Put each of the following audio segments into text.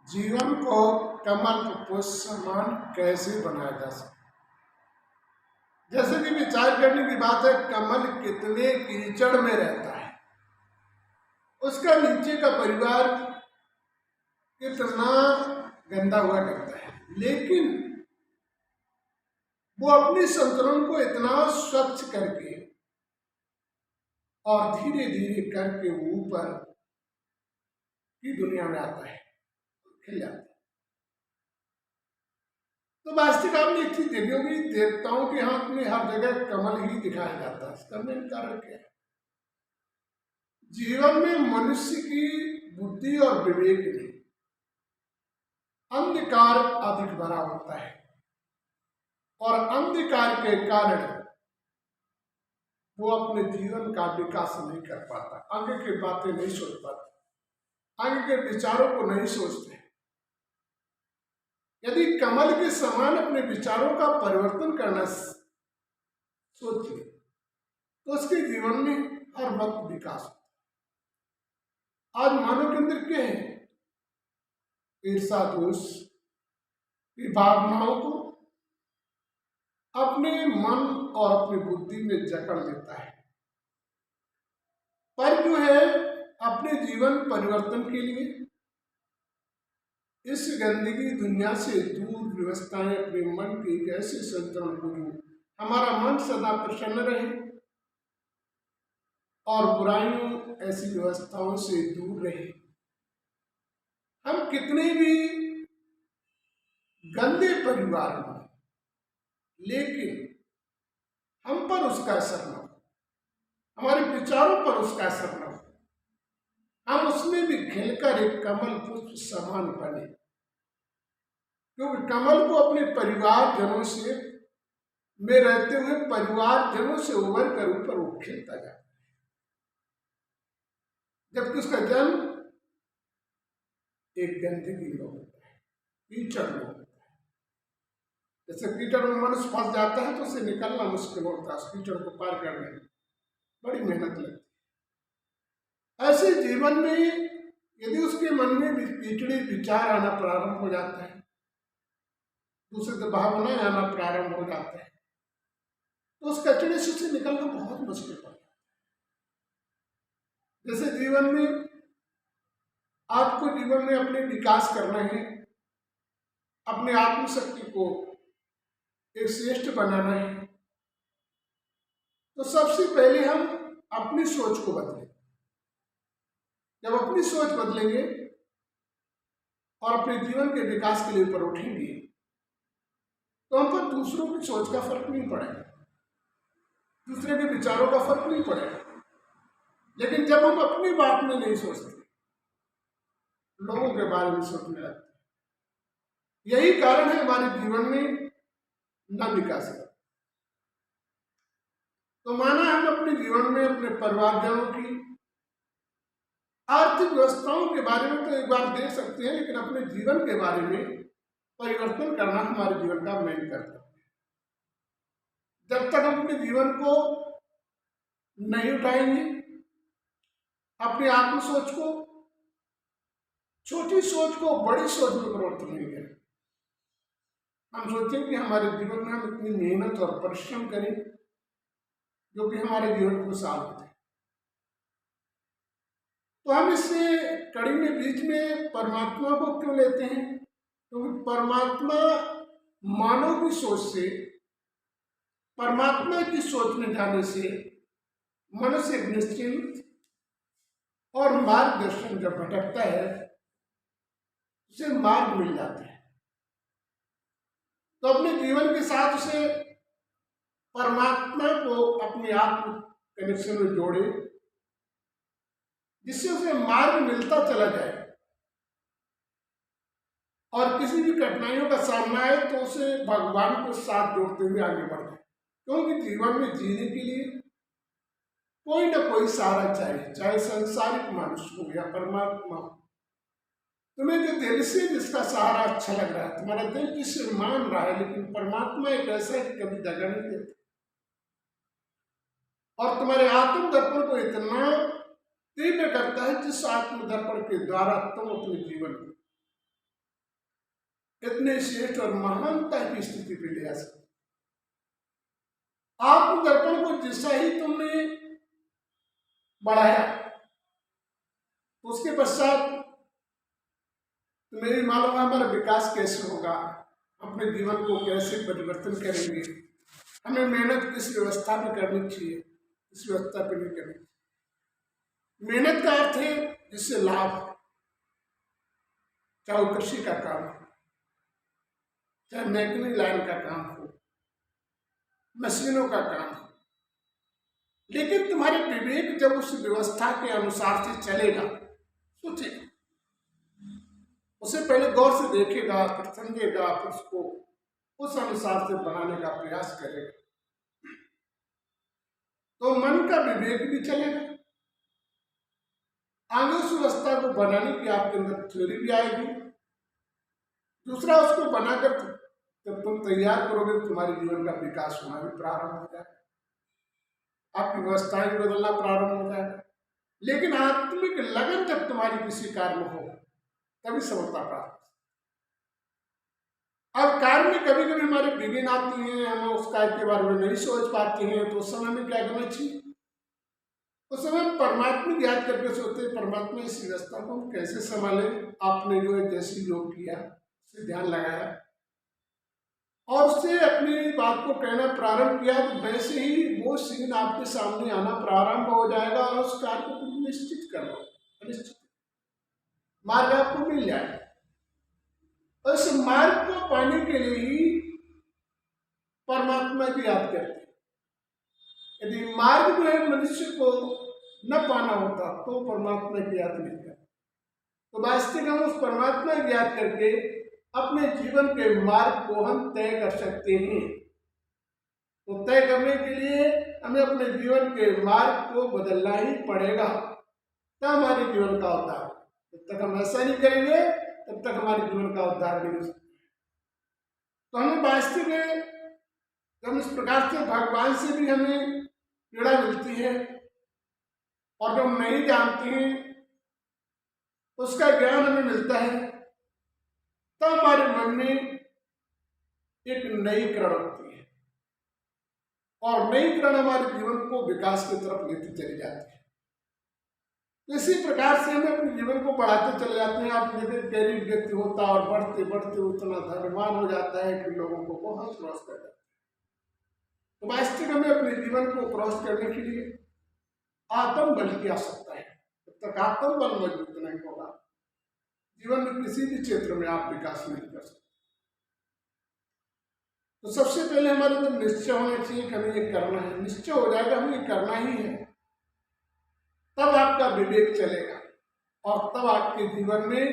जीवन को कमल पुष्प समान कैसे बनाया जा सकता। जैसे कि विचार करने की बात है, कमल कितने कीचड़ में रहता है, उसका नीचे का परिवार कितना गंदा हुआ करता है, लेकिन वो अपनी संतुलन को इतना स्वच्छ करके और धीरे धीरे करके वो ऊपर की दुनिया में आता है, खिल जाता है। तो वास्तविक आपने एक चीज देखी होगी, देवताओं के हाथ में हर जगह कमल ही दिखाया जाता है। इसका मेन कारण क्या है? जीवन में मनुष्य की बुद्धि और विवेक में अंधकार अधिक भरा होता है और अंधकार के कारण वो अपने जीवन का विकास नहीं कर पाता, आगे की बातें नहीं सोच पाता, आगे के विचारों को नहीं सोचते। यदि कमल के समान अपने विचारों का परिवर्तन करना सोचे तो उसके जीवन में हर वक्त विकास होता है। आज मानव के अंदर क्या है? ईर्षा, दोष की भावनाओं को अपने मन और अपनी बुद्धि में जकड़ लेता है, पर जो है अपने जीवन परिवर्तन के लिए इस गंदगी दुनिया से दूर व्यवस्थाएं अपने मन के एक ऐसे संतुलन को जो हमारा मन सदा प्रसन्न रहे और बुराइयों ऐसी व्यवस्थाओं से दूर रहे। हम कितने भी गंदे परिवार में, लेकिन हम पर उसका असर न हो, हमारे विचारों पर उसका असर न हो, हम उसमें भी खिलकर एक कमल पुष्प समान बने, क्योंकि कमल को अपने परिवारजनों से में रहते हुए परिवारजनों से उभर कर ऊपर वो खिलता जाता है, जबकि उसका जन्म एक गंदगी में होता है, कीचड़ में होता है। जैसे कीचड़ में मनुष्य फंस जाता है तो उसे निकलना मुश्किल होता है, उस कीचड़ को पार करने में बड़ी मेहनत लगती है। ऐसे जीवन में यदि उसके मन में कीचड़ी विचार आना प्रारंभ हो जाता है, दूसरे भावनाएं आना प्रारंभ हो जाता है, तो उस कचड़े से उसे निकलना बहुत मुश्किल पड़ता है। जैसे जीवन में आपको जीवन में अपने विकास करना है, अपने आत्मशक्ति को एक श्रेष्ठ बनाना है, तो सबसे पहले हम अपनी सोच को बदलें। जब अपनी सोच बदलेंगे और अपने जीवन के विकास के लिए ऊपर उठेंगे तो हम पर दूसरों की सोच का फर्क नहीं पड़ेगा, दूसरे के विचारों का फर्क नहीं पड़ेगा। लेकिन जब हम अपनी बात में नहीं सोचते, लोगों के बारे में सोचने लगते, यही कारण है हमारे जीवन में न विकास है। तो माना हम अपने जीवन में अपने परिवारजनों की आर्थिक व्यवस्थाओं के बारे में तो एक बार देख सकते हैं, लेकिन अपने जीवन के बारे में परिवर्तन करना हमारे जीवन का मेन कर्तव्य है। जब तक हम अपने जीवन को नहीं उठाएंगे, अपनी आत्म सोच को, छोटी सोच को बड़ी सोच में परिवर्तन नहीं करें, हम सोचें कि हमारे जीवन में हम इतनी मेहनत और परिश्रम करें जो कि हमारे जीवन को साल होते हैं, तो हम इससे कड़ी में बीच में परमात्मा को क्यों लेते हैं? क्योंकि परमात्मा मानव की सोच से, परमात्मा की सोच में जाने से मनुष्य निश्चिंत और मार्गदर्शन जब भटकता है उसे मार्ग मिल जाता है। तो अपने जीवन के साथ उसे परमात्मा को अपने आत्म कनेक्शन में जोड़े, जिससे उसे मार्ग मिलता चला जाए और किसी भी कठिनाइयों का सामना है तो उसे भगवान को साथ जोड़ते हुए आगे बढ़े। क्योंकि जीवन में जीने के लिए कोई ना कोई सहारा चाहिए, चाहे संसारिक मनुष्य हो या परमात्मा हो। तुम्हें जो दिल से जिसका सहारा अच्छा लग रहा है, तुम्हारा दिल जिसे मान रहा है, लेकिन परमात्मा एक ऐसा है कि कभी दगा नहीं देता और तुम्हारे आत्म दर्पण को इतना तीव्र करता है जिस आत्म दर्पण के द्वारा तुम अपने जीवन इतने श्रेष्ठ और महानता की स्थिति पे ले आ सकते। आत्मदर्पण को जैसा ही तुमने बढ़ाया, उसके पश्चात तुम्हें भी मालूम है हमारा विकास कैसे होगा, अपने जीवन को कैसे परिवर्तन करेंगे, हमें मेहनत किस व्यवस्था में करनी चाहिए, इस व्यवस्था पे नहीं करनी चाहिए। मेहनत का अर्थ है जिससे लाभ, चाहे वो कृषि का काम हो, चाहे मैकेनिक लाइन का काम हो, मशीनों का काम हो, लेकिन तुम्हारे विवेक जब उस व्यवस्था के अनुसार से चलेगा, सोचेगा, उसे पहले गौर से देखेगा, फिर समझेगा, फिर उसको उस अनुसार से बनाने का प्रयास करेगा, तो मन का विवेक भी चलेगा। आगे उस व्यवस्था को बनाने की आपके अंदर थ्योरी भी आएगी। दूसरा, उसको बनाकर जब तुम तैयार करोगे, तुम्हारे जीवन का विकास होना भी प्रारंभ हो जाएगा, आपकी व्यवस्थाएं भी बदलना प्रारंभ हो जाएगा। लेकिन आत्मिक लगन जब तुम्हारी किसी कार्य में हो, तभी सफलता प्राप्त। अब कार्य में कभी कभी हमारे विघ्न आती हैं, हम उस कार्य के बारे में नहीं सोच पाते हैं, तो उस समय में क्या करना चाहिए? उस समय परमात्मा की याद करके सोचते हैं, परमात्मा इस व्यवस्था को हम कैसे संभालें। आपने जो है जैसे योग किया, उससे ध्यान लगाया और उससे अपनी बात को कहना प्रारंभ किया, तो वैसे ही वो सीन आपके सामने आना प्रारंभ हो जाएगा और उस कार्य को तुम निश्चित कर लो, अनिश्चित मार्ग आपको मिल जाएगा। उस मार्ग को पाने के लिए ही परमात्मा की याद करते। यदि मार्ग जो है मनुष्य को न पाना होता तो परमात्मा की याद नहीं करता। तो वास्तविक हम उस परमात्मा की याद करके अपने जीवन के मार्ग को हम तय कर सकते हैं। तो तय करने के लिए हमें अपने जीवन के मार्ग को बदलना ही पड़ेगा, तब हमारे जीवन का उद्धार। जब तक हम ऐसा नहीं करेंगे तब तक हमारे जीवन का उद्धार नहीं हो सकता। तो हमें वास्तविक में जब इस प्रकार से भगवान से भी हमें पीड़ा मिलती है और जो हम नहीं जानते हैं उसका ज्ञान हमें मिलता है, तब हमारे मन में एक नई किरण होती है और नई किरण हमारे जीवन को विकास की तरफ लेती चली जाती है। इसी प्रकार से हमें अपने जीवन को बढ़ाते चले जाते हैं। आप देखिए, गरीब व्यक्ति होता है और बढ़ते बढ़ते उतना धनवान हो जाता है कि लोगों को बहुत क्रॉस कर जाता है। तो वास्तविक हमें अपने जीवन को क्रॉस करने के लिए आत्म बल की आवश्यकता है। जब तक आत्म बल मजबूत नहीं होगा, जीवन में किसी भी क्षेत्र में आप विकास नहीं कर सकते। तो सबसे पहले हमारे अंदर निश्चय होना चाहिए कि हमें ये करना है। निश्चय हो जाएगा हमें ये करना ही है, तब आपका विवेक चलेगा और तब आपके जीवन में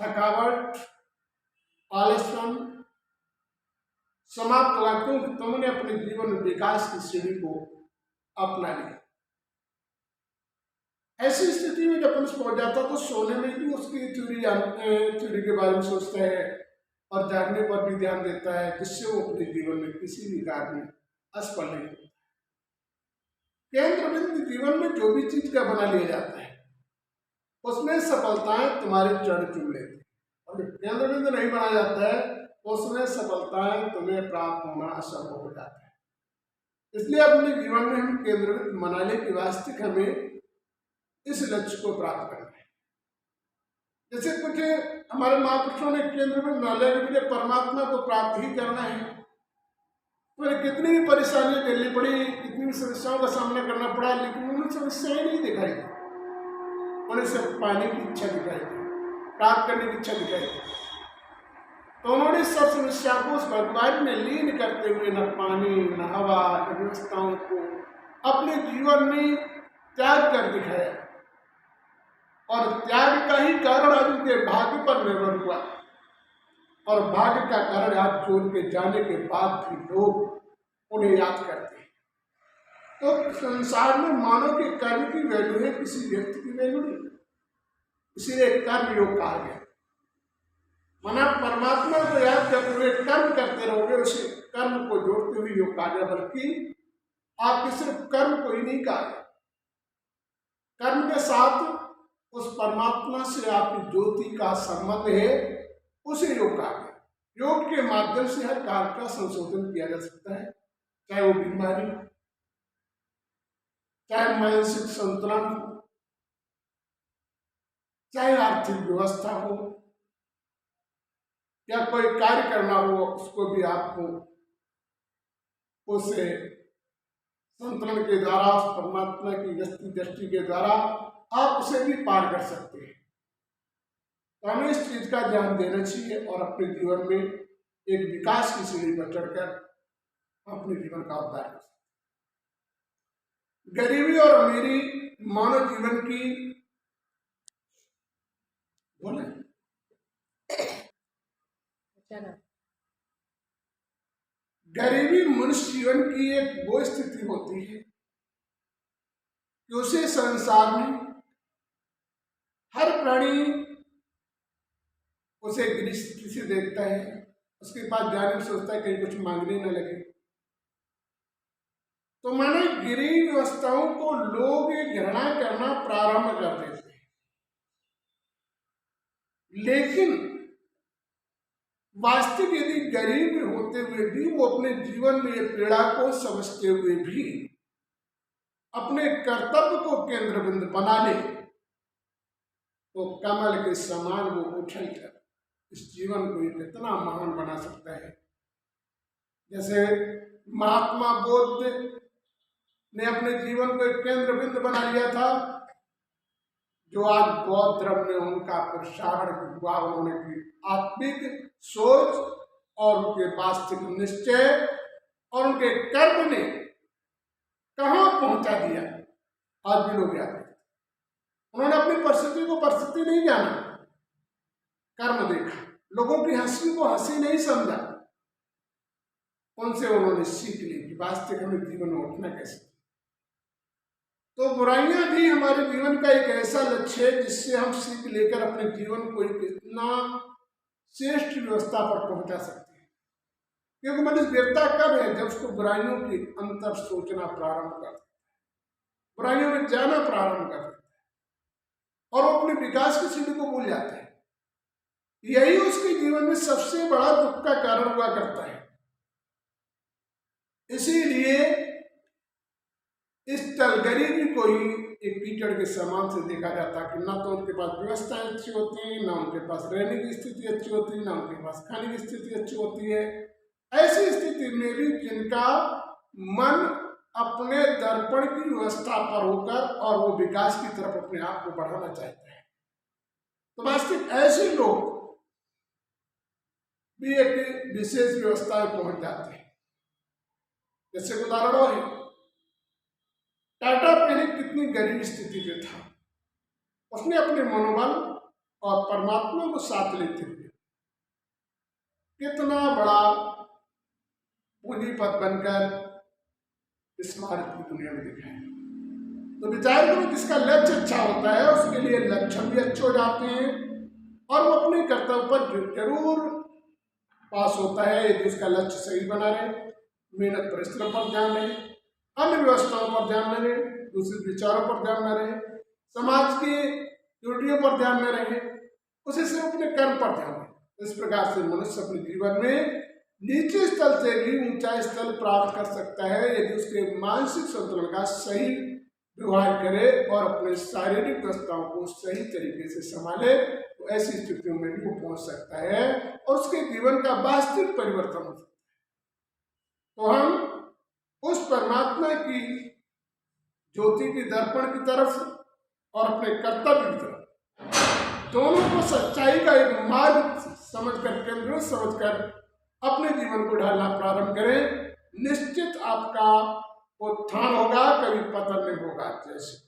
थकावट, आलस्य समाप्त होगा, क्योंकि तुमने अपने जीवन में विकास की सीढ़ी को अपना लिया। ऐसी स्थिति में जब पुरुष पहुंच जाता तो सोने में भी उसकी चोरी के बारे में सोचता है और जागने पर भी ध्यान देता है, जिससे वो अपने जीवन में किसी भी कार्य में असफल नहीं होता। केंद्र बिंदु जीवन में जो भी चीज का बना लिया जाता है उसमें सफलताएं तुम्हारे चढ़ चुन लेती, और जब केंद्र बिंदु नहीं बनाया जाता है उसमें सफलताएं तुम्हें प्राप्त होना असंभव हो जाता है। इसलिए अपने जीवन में हम केंद्र बिंदु बना ले कि वास्तविक हमें इस लक्ष्य को प्राप्त करना है। जैसे कुछ हमारे महापुरुषों ने केंद्र में नाले के लिए परमात्मा को प्राप्त ही करना है, तो कितनी भी परेशानियां झेलनी पड़ी, कितनी समस्याओं का सामना करना पड़ा, लेकिन उन्हें समस्याएं नहीं दिखाई दी, उन्हें सिर्फ पाने की इच्छा दिखाई दी, प्राप्त करने की इच्छा दिखाई दी। तो उन्होंने सब समस्या को उस भगवान में लीन करते हुए न पानी, न हवा, न व्यवस्थाओं को अपने जीवन में त्याग कर दिखाया, और त्याग का ही कारण आज उनके भाग्य पर निर्भर हुआ, और भाग्य का कारण हाथ जोड़ के जाने के बाद भी लोग उन्हें याद करते हैं। तो संसार में मानव के कर्म की वैल्यू है, किसी व्यक्ति की वैल्यू नहीं। इसीलिए कर्म योग कहा गया। माना परमात्मा को याद करते हुए कर्म करते रहोगे, उसे कर्म को जोड़ते हुए योग कहा गया, बल्कि आपके सिर्फ कर्म को ही नहीं कहा गया, कर्म के साथ उस परमात्मा से आपकी ज्योति का संबंध है, उसे योग कहा गया। योग के माध्यम से हर कार्य का संशोधन किया जा सकता है, चाहे वो बीमारी, चाहे मानसिक संतुलन हो, चाहे आर्थिक व्यवस्था हो, या कोई कार्य करना हो, उसको भी आपको उसे संतुलन के द्वारा, परमात्मा की दृष्टि के द्वारा आप उसे भी पार कर सकते हैं। तो हमें इस चीज का ध्यान देना चाहिए और अपने जीवन में एक विकास की सीढ़ी पर चढ़कर अपने जीवन का उद्धार कर सकते। गरीबी और अमीरी मानव जीवन की बोले गरीबी मनुष्य जीवन की एक वो स्थिति होती है कि उसे संसार में हर प्राणी उसे गिरी स्थिति से देखता है, उसके पास जाने में सोचता है कहीं कुछ मांगने न लगे। तो मानो गरीब व्यवस्थाओं को लोग घृणा करना प्रारंभ कर देते हैं, लेकिन वास्तविक यदि गरीब होते हुए भी वो अपने जीवन में पीड़ा को समझते हुए भी अपने कर्तव्य को केंद्र बिंदु बना ले, तो कमल के समान वो उछल कर इस जीवन को कितना महान बना सकता है। जैसे महात्मा बुद्ध ने अपने जीवन को एक केंद्र बिंदु बना लिया था, जो आज बौद्ध धर्म में उनका प्रसारण हुआ। उन्होंने आत्मिक सोच और उनके वास्तविक निश्चय और उनके कर्म ने कहां पहुंचा दिया, आज भी लोग याद करते। उन्होंने अपनी परिस्थिति को परिस्थिति नहीं जाना, कर्म देखा, लोगों की हंसी को हंसी नहीं समझा। उनसे उन्होंने सीख ली कि वास्तविक हमें जीवन में उठना कैसे। तो बुराइयां भी हमारे जीवन का एक ऐसा लक्ष्य है जिससे हम सीख लेकर अपने जीवन को एक इतना श्रेष्ठ व्यवस्था पर पहुंचा सकते हैं। क्योंकि मनुष्य गिरता कब है? जब उसको बुराइयों के अंतर सोचना प्रारंभ करता है, बुराइयों में जाना प्रारंभ करता है और वो अपने विकास की सीढ़ी को भूल जाता है। यही उसके जीवन में सबसे बड़ा दुख का कारण हुआ करता है। इसीलिए इस गरीबी को ही एक कीचड़ के समान से देखा जाता है कि ना तो उनके पास व्यवस्था अच्छी होती है, ना उनके पास रहने की स्थिति अच्छी होती है, ना उनके पास खाने की स्थिति अच्छी होती है। ऐसी स्थिति में भी जिनका मन अपने दर्पण की व्यवस्था पर होकर और वो विकास की तरफ अपने आप को बढ़ाना चाहता है, तो वास्तविक ऐसे लोग भी एक विशेष व्यवस्था में पहुंच जाते हैं। जैसे उदाहरण है, टाटा पहले कितनी गरीब स्थिति में था, उसने अपने मनोबल और परमात्मा को साथ लेते हुए कितना बड़ा पूंजीपति बनकर इस भारत की दुनिया में दिखाया। तो विचार करो, जिसका लक्ष्य अच्छा होता है उसके लिए लक्षण भी अच्छे हो जाते हैं और वो अपने कर्तव्य पर जरूर पास होता है यदि उसका लक्ष्य सही बना रहे, मेहनत परिश्रम पर ध्यान रहे, अन्य व्यवस्थाओं पर ध्यान न रहे, दूसरे विचारों पर ध्यान न रहे, समाज की ड्यूटियों पर ध्यान न रहे, उसे सिर्फ अपने कर्म पर ध्यान रहे। इस प्रकार से मनुष्य अपने जीवन में नीचे स्थल से भी ऊंचा स्थल प्राप्त कर सकता है यदि उसके मानसिक संतुलन का सही व्यवहार करे और अपने शारीरिक व्यवस्थाओं को सही तरीके से संभाले। तो ऐसी स्थितियों में भी वो पहुंच सकता है और उसके जीवन का वास्तविक परिवर्तन हो सकता है। तो हम उस परमात्मा की ज्योति की दर्पण की तरफ और अपने कर्तव्य की तरफ दोनों को सच्चाई का एक मार्ग समझकर, केंद्र समझकर अपने जीवन को ढालना प्रारंभ करें। निश्चित आपका उत्थान होगा, कभी पतन नहीं होगा। जैसे